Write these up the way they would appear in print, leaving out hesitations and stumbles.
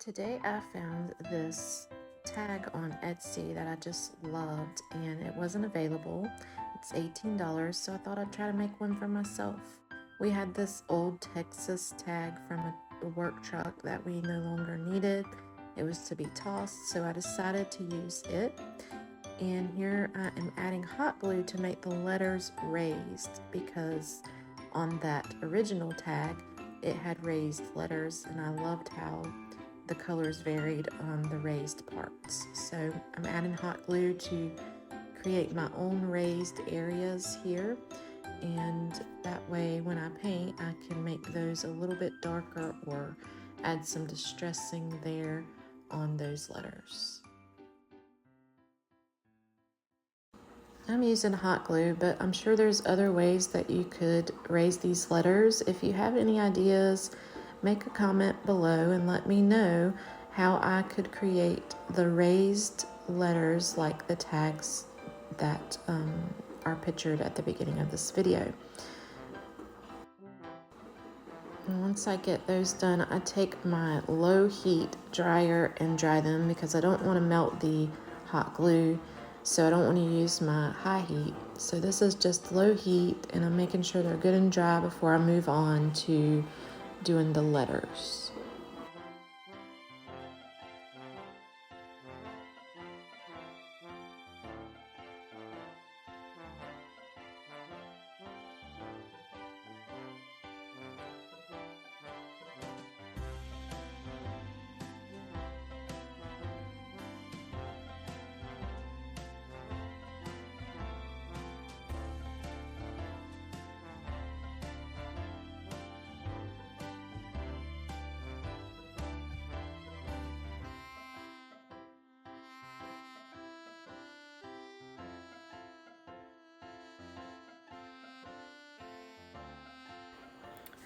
Today I found this tag on Etsy that I just loved and it wasn't available. It's $18, so I thought I'd try to make one for myself. We had this old Texas tag from a work truck that we no longer needed. It was to be tossed, so I decided to use it. And here I am adding hot glue to make the letters raised, because on that original tag it had raised letters and I loved how the colors varied on the raised parts. So I'm adding hot glue to create my own raised areas here, and that way when I paint I can make those a little bit darker or add some distressing there on those letters. I'm using hot glue, but I'm sure there's other ways that you could raise these letters. If you have any ideas, make a comment below and let me know how I could create the raised letters like the tags that are pictured at the beginning of this video. And once I get those done, I take my low heat dryer and dry them because I don't want to melt the hot glue, so I don't want to use my high heat. So this is just low heat, and I'm making sure they're good and dry before I move on to doing the letters.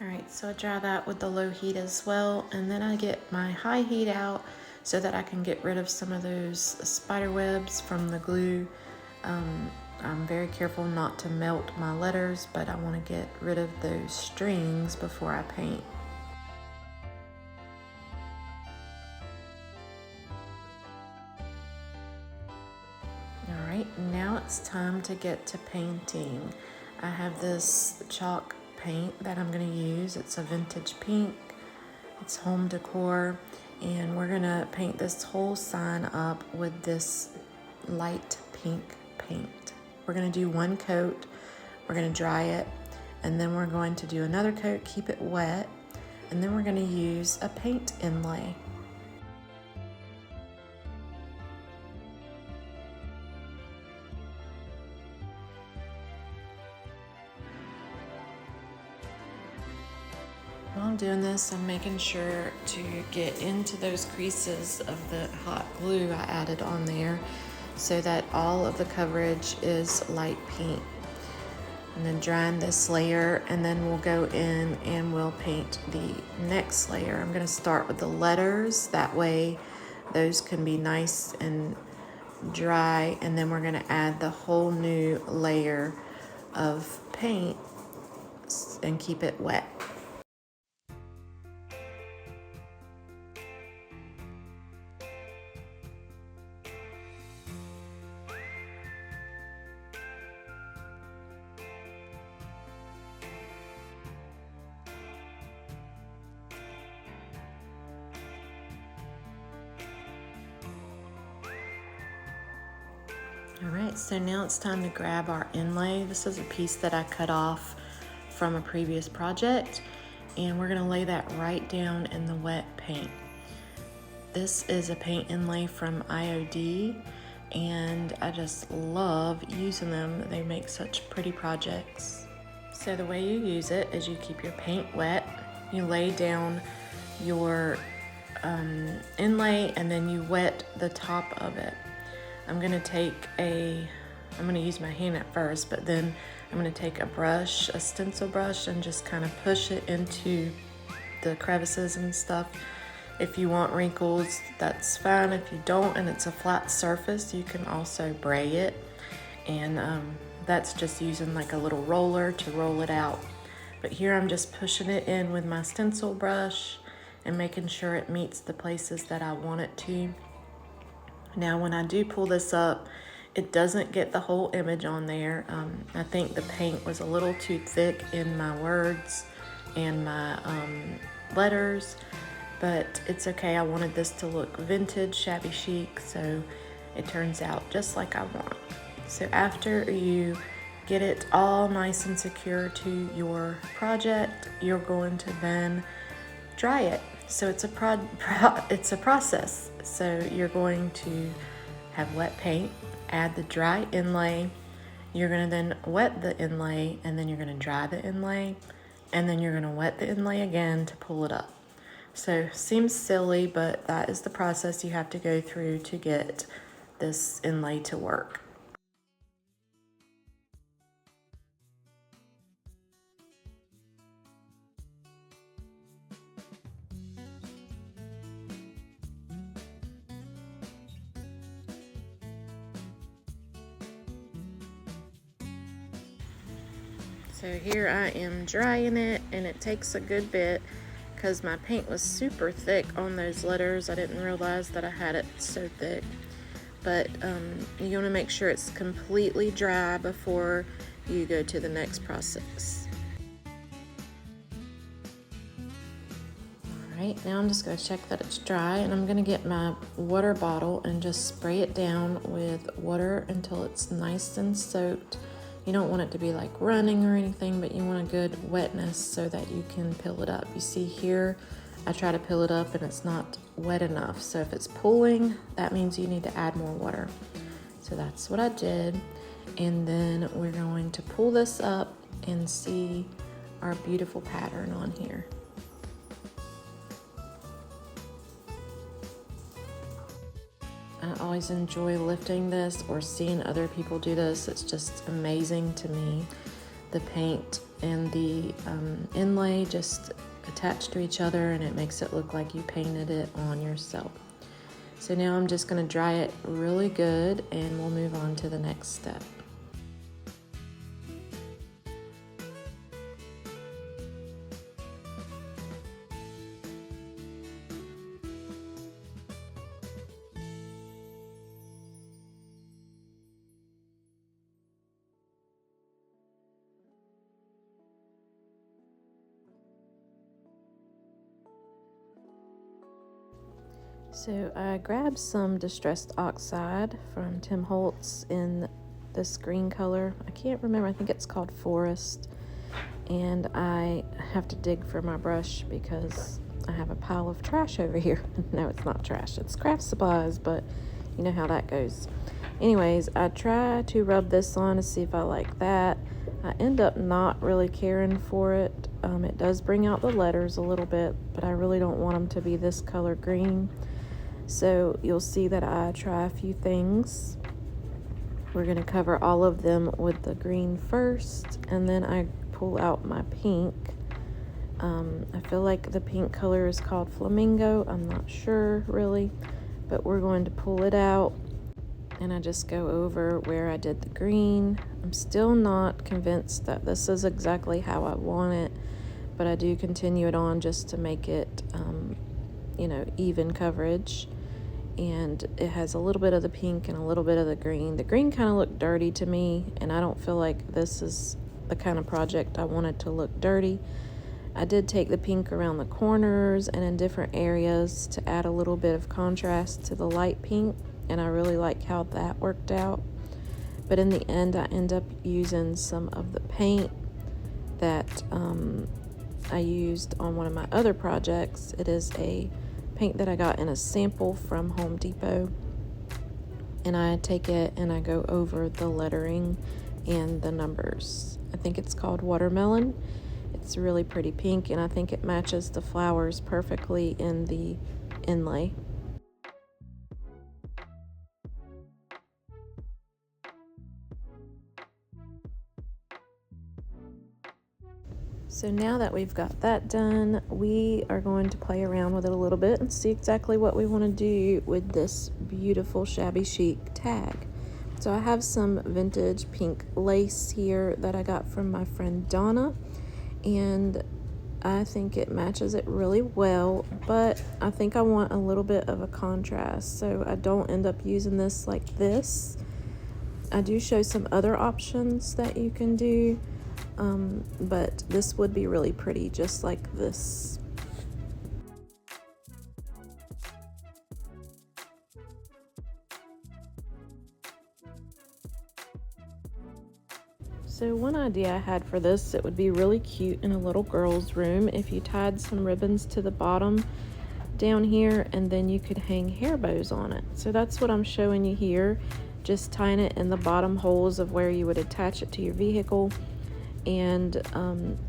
Alright, so I dry that with the low heat as well, and then I get my high heat out so that I can get rid of some of those spider webs from the glue. I'm very careful not to melt my letters, but I want to get rid of those strings before I paint. Alright, now it's time to get to painting. I have this chalk paint that I'm going to use. It's a vintage pink. It's home decor, and we're going to paint this whole sign up with this light pink paint. We're going to do one coat, we're going to dry it, and then we're going to do another coat, keep it wet, and then we're going to use a paint inlay. While I'm doing this, I'm making sure to get into those creases of the hot glue I added on there so that all of the coverage is light pink. And then drying this layer, and then we'll go in and we'll paint the next layer. I'm going to start with the letters, that way those can be nice and dry, and then we're going to add the whole new layer of paint and keep it wet. Alright, so now it's time to grab our inlay. This is a piece that I cut off from a previous project, and we're going to lay that right down in the wet paint. This is a paint inlay from IOD, and I just love using them. They make such pretty projects. So the way you use it is you keep your paint wet, you lay down your inlay, and then you wet the top of it. I'm going to use my hand at first, but then I'm going to take a brush, a stencil brush, and just kind of push it into the crevices and stuff. If you want wrinkles, that's fine. If you don't and it's a flat surface, you can also bray it. And that's just using like a little roller to roll it out. But here I'm just pushing it in with my stencil brush, and making sure it meets the places that I want it to. Now, when I do pull this up, it doesn't get the whole image on there. I think the paint was a little too thick in my words and my letters, but it's okay. I wanted this to look vintage, shabby chic, so it turns out just like I want. So after you get it all nice and secure to your project, you're going to then dry it. So it's a process. So you're going to have wet paint, add the dry inlay, you're going to then wet the inlay, and then you're going to dry the inlay, and then you're going to wet the inlay again to pull it up. So seems silly, but that is the process you have to go through to get this inlay to work. So here I am drying it, and it takes a good bit because my paint was super thick on those letters. I didn't realize that I had it so thick. But you want to make sure it's completely dry before you go to the next process. Alright, now I'm just going to check that it's dry, and I'm going to get my water bottle and just spray it down with water until it's nice and soaked. You don't want it to be like running or anything, but you want a good wetness so that you can peel it up. You see here, I try to peel it up and it's not wet enough. So if it's pooling, that means you need to add more water. So that's what I did. And then we're going to pull this up and see our beautiful pattern on here. I always enjoy lifting this or seeing other people do this. It's just amazing to me. The paint and the inlay just attach to each other, and it makes it look like you painted it on yourself. So now I'm just going to dry it really good, and we'll move on to the next step. So I grabbed some Distressed Oxide from Tim Holtz in this green color. I can't remember, I think it's called Forest. And I have to dig for my brush because I have a pile of trash over here. No, it's not trash, it's craft supplies, but you know how that goes. Anyways, I try to rub this on to see if I like that. I end up not really caring for it. It does bring out the letters a little bit, but I really don't want them to be this color green. So you'll see that I try a few things. We're going to cover all of them with the green first, and then I pull out my pink. I feel like the pink color is called Flamingo. I'm not sure really, but we're going to pull it out, and I just go over where I did the green. I'm still not convinced that this is exactly how I want it, but I do continue it on just to make it, even coverage. And it has a little bit of the pink and a little bit of the green. The green kind of looked dirty to me, and I don't feel like this is the kind of project I wanted to look dirty. I did take the pink around the corners and in different areas to add a little bit of contrast to the light pink, and I really like how that worked out. But in the end, I end up using some of the paint that I used on one of my other projects. It is a paint that I got in a sample from Home Depot, and I take it and I go over the lettering and the numbers. I think it's called Watermelon. It's really pretty pink, and I think it matches the flowers perfectly in the inlay. So now that we've got that done, we are going to play around with it a little bit and see exactly what we want to do with this beautiful shabby chic tag. So I have some vintage pink lace here that I got from my friend Donna, and I think it matches it really well, but I think I want a little bit of a contrast, so I don't end up using this like this. I do show some other options that you can do, but this would be really pretty just like this. So one idea I had for this, it would be really cute in a little girl's room if you tied some ribbons to the bottom down here, and then you could hang hair bows on it. So that's what I'm showing you here, just tying it in the bottom holes of where you would attach it to your vehicle, and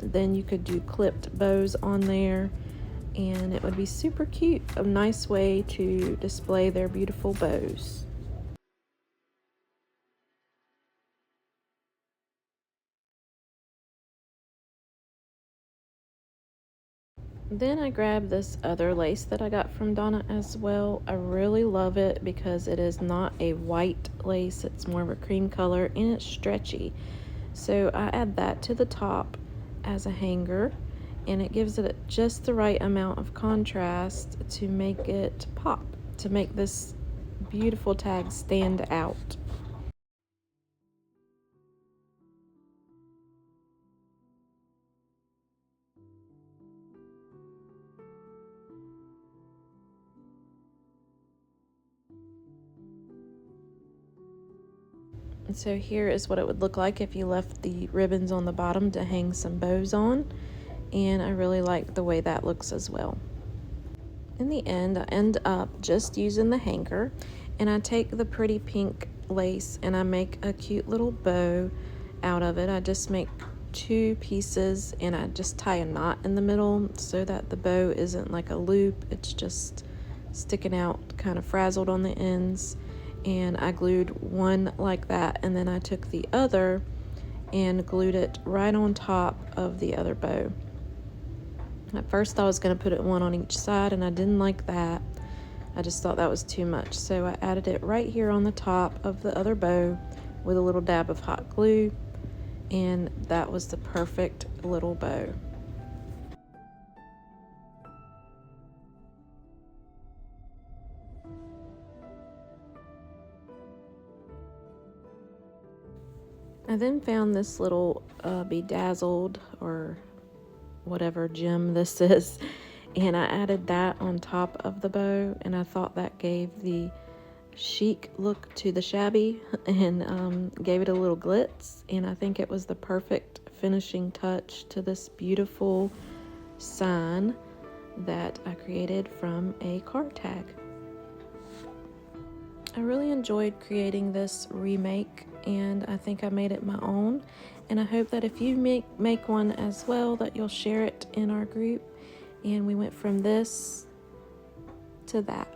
then you could do clipped bows on there, and it would be super cute, a nice way to display their beautiful bows. Then I grabbed this other lace that I got from Donna as well. I really love it because it is not a white lace, it's more of a cream color, and it's stretchy. So I add that to the top as a hanger, and it gives it just the right amount of contrast to make it pop, to make this beautiful tag stand out. And so here is what it would look like if you left the ribbons on the bottom to hang some bows on, and I really like the way that looks as well. In the end, I end up just using the hanger, and I take the pretty pink lace and I make a cute little bow out of it. I just make 2 pieces and I just tie a knot in the middle so that the bow isn't like a loop, it's just sticking out kind of frazzled on the ends. And I glued one like that, and then I took the other and glued it right on top of the other bow. At first I was going to put it one on each side, and I didn't like that. I just thought that was too much, so I added it right here on the top of the other bow with a little dab of hot glue, and that was the perfect little bow. I then found this little bedazzled or whatever gem this is, and I added that on top of the bow, and I thought that gave the chic look to the shabby and gave it a little glitz, and I think it was the perfect finishing touch to this beautiful sign that I created from a card tag. I really enjoyed creating this remake, and I think I made it my own, and I hope that if you make one as well, that you'll share it in our group. And we went from this to that.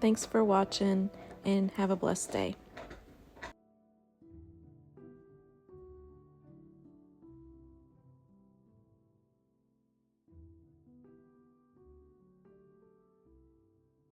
Thanks for watching, and have a blessed day.